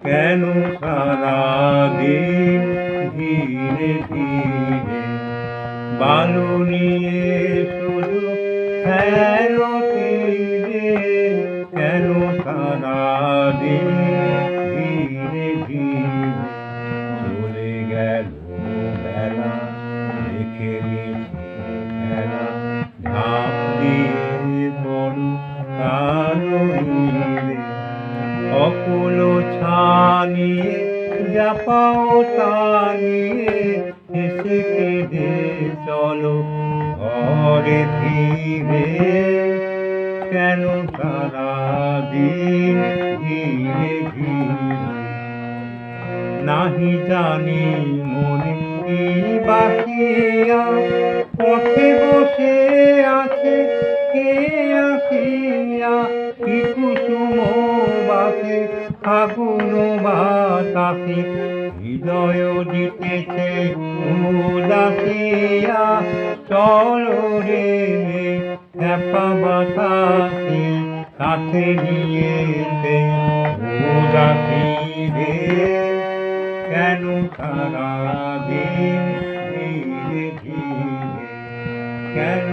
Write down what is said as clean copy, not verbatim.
কেন সারাদিন ধীরে ধীরে বালু নিয়ে শুধু ফেলো তীরে? কেন সারাদিন ধীরে ধীরে চলে গেল বেলা, রেখে খেলা ঝাঁপ দিয়ে পড়ো কালো নীলে। অকুল ছানিয়ে যা পাও তা নিয়ে হেসে কেঁদে চলো ঘরে ফিরে। কেন সারাদিন ধীরে ধীরে নাহি জানি মনে কি বাসিয়া পথে বসে আছে কে আসিয়া? কি কুসুম বাসে ফাগুন বাতাসে হৃদয় দিতেছে উদাসিয়া। চলো রে খ্যাপা বাতাসে কাছে নিয়ে সে উদাসী রে। কেন সারাদিন ধীরে ধীরে কেন